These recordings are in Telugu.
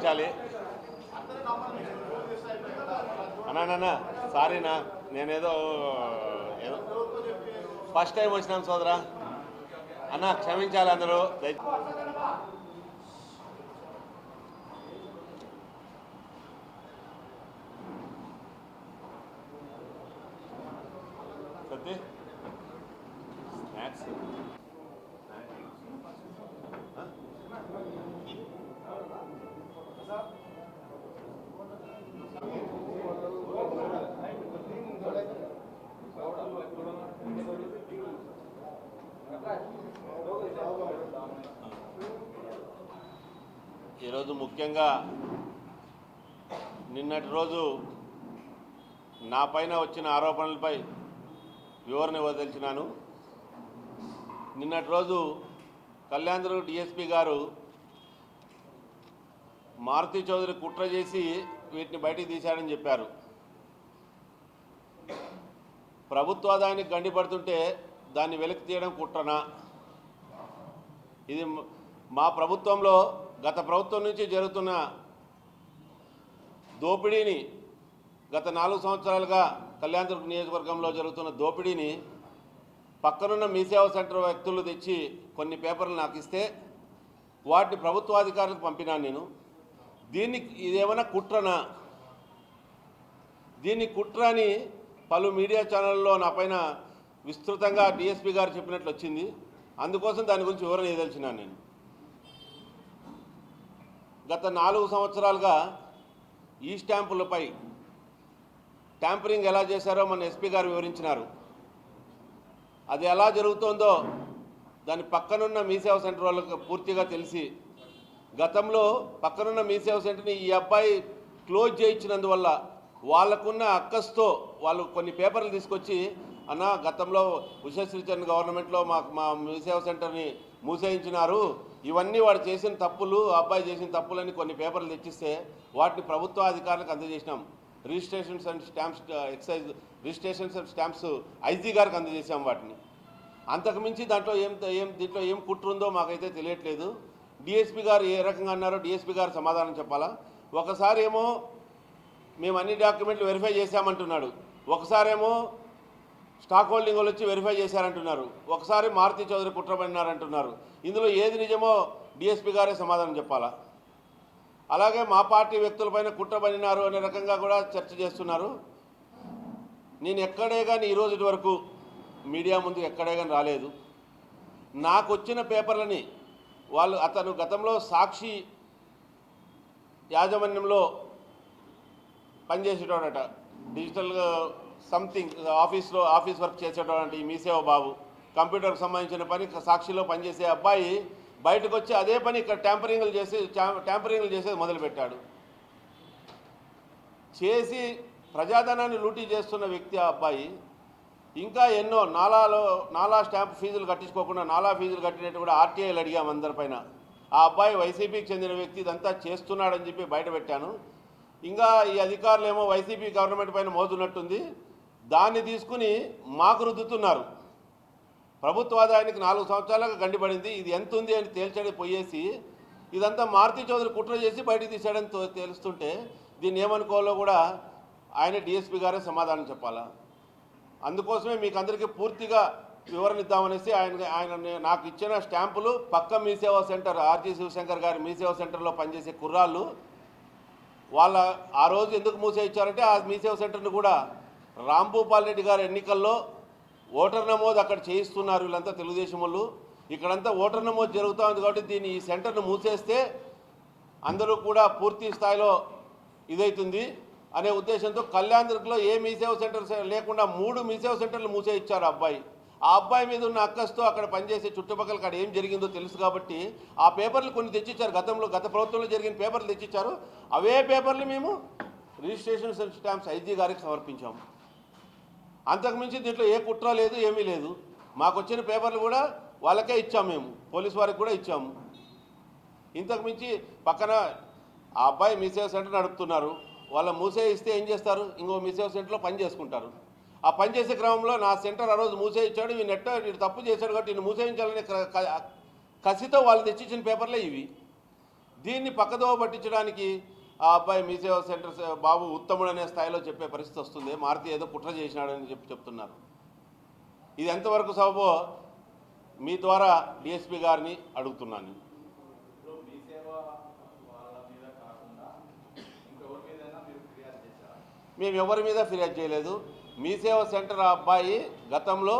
క్షమించాలి అన్నా. సారీనా, నేనేదో ఏదో ఫస్ట్ టైం వచ్చినాను సోదరా. అన్న క్షమించాలి అందరూ. సత్తి స్నాక్స్ ఈరోజు ముఖ్యంగా నిన్నటి రోజు నా పైన వచ్చిన ఆరోపణలపై వివరణ ఇవ్వదలిచినాను. నిన్నటి రోజు కళ్యాణదుర్గం డిఎస్పీ గారు మారుతి చౌదరి కుట్ర చేసి వీటిని బయటికి తీశాడని చెప్పారు. ప్రభుత్వాదానికి గండిపడుతుంటే దాన్ని వెలికి తీయడం కుట్రనా? ఇది మా ప్రభుత్వంలో గత ప్రభుత్వం నుంచి జరుగుతున్న దోపిడీని, గత 4 సంవత్సరాలుగా కళ్యాణదుర్గం నియోజకవర్గంలో జరుగుతున్న దోపిడీని పక్కనున్న మీ సేవా సెంటర్ వ్యక్తులు తెచ్చి కొన్ని పేపర్లు నాకు ఇస్తే వాటిని ప్రభుత్వాధికారులకు పంపినాను నేను. ఇదేమైనా కుట్రనా? దీన్ని కుట్ర అని పలు మీడియా ఛానళ్ళలో నా పైన విస్తృతంగా డిఎస్పీ గారు చెప్పినట్లు వచ్చింది. అందుకోసం దాని గురించి వివరణ ఇవ్వదలిచినాను నేను. గత 4 సంవత్సరాలుగా ఈ స్టాంపులపై ట్యాంపరింగ్ ఎలా చేశారో మన ఎస్పీ గారు వివరించినారు. అది ఎలా జరుగుతుందో దాని పక్కనున్న మీ సేవా సెంటర్ వాళ్ళకి పూర్తిగా తెలిసి గతంలో పక్కనున్న మీ సేవా సెంటర్ని ఈ అబ్బాయి క్లోజ్ చేయించినందువల్ల వాళ్ళకున్న అక్కస్తో వాళ్ళు కొన్ని పేపర్లు తీసుకొచ్చి, అన్న గతంలో ఉషశ్రీచరణ్ గవర్నమెంట్లో మా మీ సేవా సెంటర్ని మూసేయించినారు, ఇవన్నీ వాడు చేసిన తప్పులు, అబ్బాయి చేసిన తప్పులని కొన్ని పేపర్లు తెచ్చిస్తే వాటిని ప్రభుత్వ అధికారులకు అందజేసినాం. Registrations and stamps, excise registrations and stamps IG గారికి అందజేసాం వాటిని. అంతకుమించి దీంట్లో ఏం కుట్రుందో మాకైతే తెలియట్లేదు. డిఎస్పీ గారు ఏ రకంగా అన్నారో డిఎస్పీ గారు సమాధానం చెప్పాలా. ఒకసారి ఏమో మేము అన్ని డాక్యుమెంట్లు వెరిఫై చేశామంటున్నాడు, ఒకసారేమో స్టాక్ హోల్డింగ్ వాళ్ళు వచ్చి వెరిఫై చేశారంటున్నారు, ఒకసారి మారుతి చౌదరి కుట్రబడినారంటున్నారు. ఇందులో ఏది నిజమో డిఎస్పీ గారే సమాధానం చెప్పాలా. అలాగే మా పార్టీ వ్యక్తులపైన కుట్రబడినారు అనే రకంగా కూడా చర్చ చేస్తున్నారు. నేను ఎక్కడే కానీ ఈరోజు వరకు మీడియా ముందు ఎక్కడే కానీ రాలేదు. నాకు వచ్చిన పేపర్లని అతను గతంలో సాక్షి యాజమాన్యంలో పనిచేసేటోడట, డిజిటల్ సంథింగ్ ఆఫీస్ వర్క్ చేసేటోడంటే ఈ మీసేవ బాబు, కంప్యూటర్కి సంబంధించిన పని సాక్షిలో పనిచేసే అబ్బాయి బయటకు వచ్చి అదే పని ఇక్కడ ట్యాంపరింగ్లు చేసేది మొదలుపెట్టాడు. చేసి ప్రజాధనాన్ని లూటీ చేస్తున్న వ్యక్తి ఆ అబ్బాయి. ఇంకా ఎన్నో నాలా స్టాంప్ ఫీజులు కట్టించుకోకుండా నాలా ఫీజులు కట్టినట్టు కూడా ఆర్టీఐలు అడిగాము అందరిపైన. ఆ అబ్బాయి వైసీపీకి చెందిన వ్యక్తి ఇదంతా చేస్తున్నాడని చెప్పి బయట పెట్టాను. ఇంకా ఈ అధికారులు ఏమో వైసీపీ గవర్నమెంట్ పైన మోతున్నట్టుంది, దాన్ని తీసుకుని మాకు రుద్దుతున్నారు. ప్రభుత్వ ఆదాయానికి 4 సంవత్సరాలుగా గండిపడింది, ఇది ఎంత ఉంది అని తేల్చడి పోయేసి ఇదంతా మారుతి చౌదరి కుట్ర చేసి బయటికి తీసాడని తెలుస్తుంటే దీన్ని ఏమనుకోవాలో కూడా ఆయన డిఎస్పీ గారే సమాధానం చెప్పాలా. అందుకోసమే మీకు అందరికీ పూర్తిగా వివరణ ఇద్దామనేసి ఆయన నాకు ఇచ్చిన స్టాంపులు పక్క మీ సేవా సెంటర్ ఆర్జీ శివశంకర్ గారి మీ సేవా సెంటర్లో పనిచేసే కుర్రాళ్ళు వాళ్ళ ఆ రోజు ఎందుకు మూసేయించారంటే ఆ మీ సేవా సెంటర్ని కూడా రాంభూపాల్ రెడ్డి గారి ఎన్నికల్లో ఓటర్ నమోదు అక్కడ చేయిస్తున్నారు వీళ్ళంతా తెలుగుదేశం వాళ్ళు. ఇక్కడంతా ఓటర్ నమోదు జరుగుతూ ఉంది కాబట్టి ఈ సెంటర్ను మూసేస్తే అందరూ కూడా పూర్తి స్థాయిలో ఇదవుతుంది అనే ఉద్దేశంతో కళ్యాణదుర్గంలో ఏ మీ సేవ సెంటర్ లేకుండా 3 మీ సేవ సెంటర్లు మూసేయించారు అబ్బాయి. ఆ అబ్బాయి మీద ఉన్న అక్కస్తో అక్కడ పనిచేసే చుట్టుపక్కల అక్కడ ఏం జరిగిందో తెలుసు కాబట్టి ఆ పేపర్లు కొన్ని తెచ్చిచ్చారు. గత ప్రభుత్వంలో జరిగిన పేపర్లు తెచ్చిచ్చారు. అవే పేపర్లు మేము రిజిస్ట్రేషన్ స్టాంప్స్ ఐజీ గారికి సమర్పించాము. అంతకుమించి దీంట్లో ఏ కుట్ర లేదు, ఏమీ లేదు. మాకు వచ్చిన పేపర్లు కూడా వాళ్ళకే ఇచ్చాము, మేము పోలీసు వారికి కూడా ఇచ్చాము. ఇంతకుమించి పక్కన ఆ అబ్బాయి మీ సేవ సెంటర్ నడుపుతున్నారు, వాళ్ళ మూసేయిస్తే ఏం చేస్తారు, ఇంకో మీ సేవ సెంటర్లో పని చేసుకుంటారు. ఆ పనిచేసే క్రమంలో నా సెంటర్ ఆ రోజు మూసేయించాడు, వీడు తప్పు చేశాడు కాబట్టి వీళ్ళు మూసేయించాలనే కసితో వాళ్ళు తెచ్చిచ్చిన పేపర్లే ఇవి. దీన్ని పక్కదోవ పట్టించడానికి ఆ అబ్బాయి మీ సేవా సెంటర్ బాబు ఉత్తముడు అనే స్థాయిలో చెప్పే పరిస్థితి వస్తుంది. మారుతి ఏదో కుట్ర చేసినాడని చెప్తున్నారు. ఇది ఎంతవరకు సబబో మీ ద్వారా డిఎస్పీ గారిని అడుగుతున్నాను. మేము ఎవరి మీద ఫిర్యాదు చేయలేదు. మీ సేవా సెంటర్ ఆ అబ్బాయి గతంలో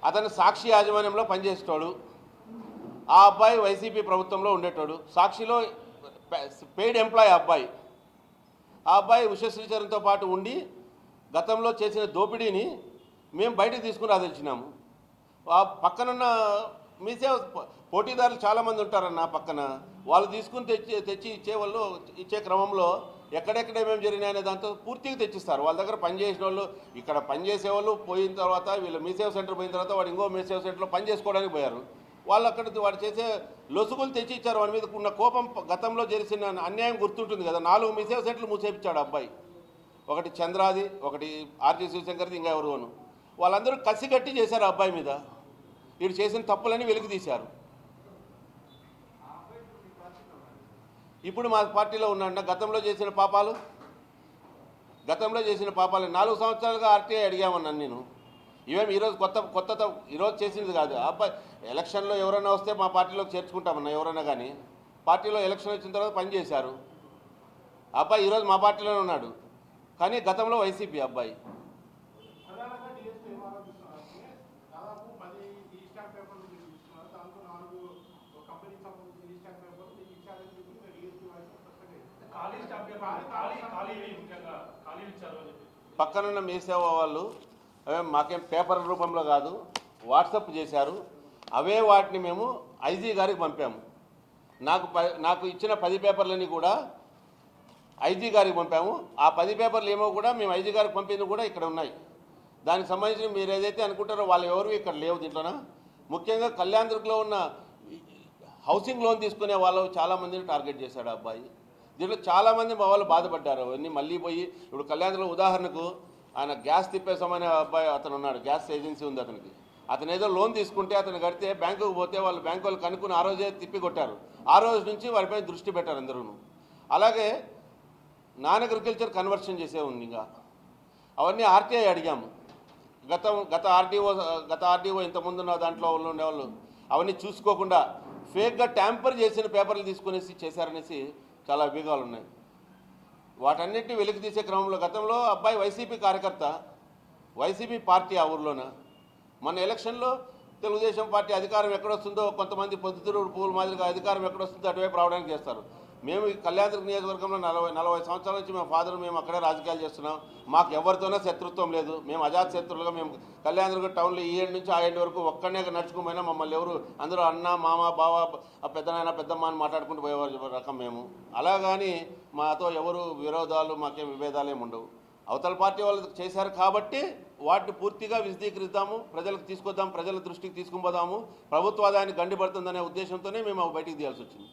అతను సాక్షి యాజమాన్యంలో పనిచేసేటోడు. ఆ అబ్బాయి వైసీపీ ప్రభుత్వంలో ఉండేటోడు. సాక్షిలో పెయిడ్ ఎంప్లాయీ అబ్బాయి. ఆ అబ్బాయి ఉషశ్రీచరణ్తో పాటు ఉండి గతంలో చేసిన దోపిడీని మేము బయటకు తీసుకుని రాదొచ్చినాము. ఆ పక్కనున్న మీ సేవ పోటీదారులు చాలామంది ఉంటారన్న పక్కన, వాళ్ళు తీసుకుని తెచ్చి ఇచ్చే క్రమంలో ఎక్కడెక్కడ ఏమేమి జరిగినాయనే దాంతో పూర్తిగా తెచ్చిస్తారు. వాళ్ళ దగ్గర పనిచేసిన వాళ్ళు, ఇక్కడ పనిచేసేవాళ్ళు పోయిన తర్వాత వీళ్ళు మీ సేవ సెంటర్ పోయిన తర్వాత వాడు ఇంకో మీ సేవ సెంటర్లో పని చేసుకోవడానికి పోయారు. వాళ్ళు అక్కడ వాడు చేసే లొసుగులు తెచ్చి ఇచ్చారు. వాడి మీద ఉన్న కోపం, గతంలో చేసిన అన్యాయం గుర్తుంటుంది కదా. 4 మీ సేవ సెంటర్లు మూసేపించాడు అబ్బాయి. ఒకటి చంద్రాది, ఒకటి ఆర్జీ శివశంకర్ది, ఇంకా ఎవరును. వాళ్ళందరూ కసిగట్టి చేశారు అబ్బాయి మీద. వీడు చేసిన తప్పులని వెలికి తీశారు. ఇప్పుడు మా పార్టీలో ఉన్నాడు. గతంలో చేసిన పాపాలు 4 సంవత్సరాలుగా ఆర్టీఐ అడిగామన్నాను నేను. ఇవేమి ఈరోజు కొత్త ఈరోజు చేసింది కాదు. అబ్బాయి ఎలక్షన్లో ఎవరైనా వస్తే మా పార్టీలోకి చేర్చుకుంటామన్నా, ఎవరైనా కానీ. పార్టీలో ఎలక్షన్ వచ్చిన తర్వాత పనిచేశారు. అబ్బాయి ఈరోజు మా పార్టీలోనే ఉన్నాడు, కానీ గతంలో వైసీపీ అబ్బాయి. పక్కనున్న మీ సేవ వాళ్ళు మాకేం పేపర్ రూపంలో కాదు, వాట్సప్ చేశారు. అవే వాటిని మేము ఐజీ గారికి పంపాము. నాకు ఇచ్చిన 10 పేపర్లని కూడా ఐజీ గారికి పంపాము. ఆ 10 పేపర్లు ఏమో కూడా మేము ఐజీ గారికి పంపింది కూడా ఇక్కడ ఉన్నాయి. దానికి సంబంధించి మీరు ఏదైతే అనుకుంటారో వాళ్ళు ఎవరు ఇక్కడ లేవు దీంట్లోన. ముఖ్యంగా కళ్యాణదుర్గంలో ఉన్న హౌసింగ్ లోన్ తీసుకునే వాళ్ళు చాలామందిని టార్గెట్ చేశాడు అబ్బాయి. దీంట్లో చాలామంది మా వాళ్ళు బాధపడ్డారు. అవన్నీ మళ్ళీ పోయి ఇప్పుడు కళ్యాణదుర్గంలో ఉదాహరణకు ఆయన గ్యాస్ తిప్పేసామనే అబ్బాయి అతను ఉన్నాడు. గ్యాస్ ఏజెన్సీ ఉంది అతనికి. అతను ఏదో లోన్ తీసుకుంటే అతను కడితే బ్యాంకుకు పోతే వాళ్ళు బ్యాంకు వాళ్ళు కనుక్కుని ఆ రోజే తిప్పి కొట్టారు. ఆ రోజు నుంచి వారిపై దృష్టి పెట్టారు అందరూ. అలాగే నాన్ అగ్రికల్చర్ కన్వర్షన్ చేసే ఉంది. ఇంకా అవన్నీ ఆర్టీఐ అడిగాము. గత ఆర్డీఓ ఇంతకుముందున్న దాంట్లో ఉండేవాళ్ళు అవన్నీ చూసుకోకుండా ఫేక్గా ట్యాంపర్ చేసిన పేపర్లు తీసుకునేసి చేశారనేసి చాలా అభియోగాలు ఉన్నాయి. వాటన్నిటిని వెలికి తీసే క్రమంలో గతంలో అబ్బాయి వైసీపీ కార్యకర్త, వైసీపీ పార్టీ ఆ ఊర్లోన. మన ఎలక్షన్లో తెలుగుదేశం పార్టీ అధికారం ఎక్కడొస్తుందో కొంతమంది పొద్దుతిరుగుడు పువ్వుల మాదిరిగా అధికారం ఎక్కడొస్తుందో అటువైపు రావడానికి చేస్తారు. మేము ఈ కళ్యాణదుర్గం నియోజకవర్గంలో 40 సంవత్సరాల నుంచి మేము అక్కడే రాజకీయాలు చేస్తున్నాం. మాకు ఎవరితోనే శత్రుత్వం లేదు. మేము అజాత్ శత్రులుగా మేము కళ్యాణదుర్గం టౌన్లో ఈ ఏడు నుంచి ఆ ఏడు వరకు ఒక్కనే నడుచుకుపోయినా మమ్మల్ని ఎవరు అందరూ అన్న, మామ, బావ, పెద్దనాయన, పెద్దమ్మ అని మాట్లాడుకుంటూ పోయేవారు రకం మేము. అలాగని మాతో ఎవరు విరోధాలు, మాకేం విభేదాలు ఏమి ఉండవు. అవతల పార్టీ వాళ్ళు చేశారు కాబట్టి వాటిని పూర్తిగా విశదీకరిద్దాము, ప్రజలకు తీసుకొద్దాం, ప్రజల దృష్టికి తీసుకుని పోదాము. ప్రభుత్వ ఆదాయాన్ని గండిపడుతుందనే ఉద్దేశంతోనే మేము బయటికి తీయాల్సి వచ్చింది.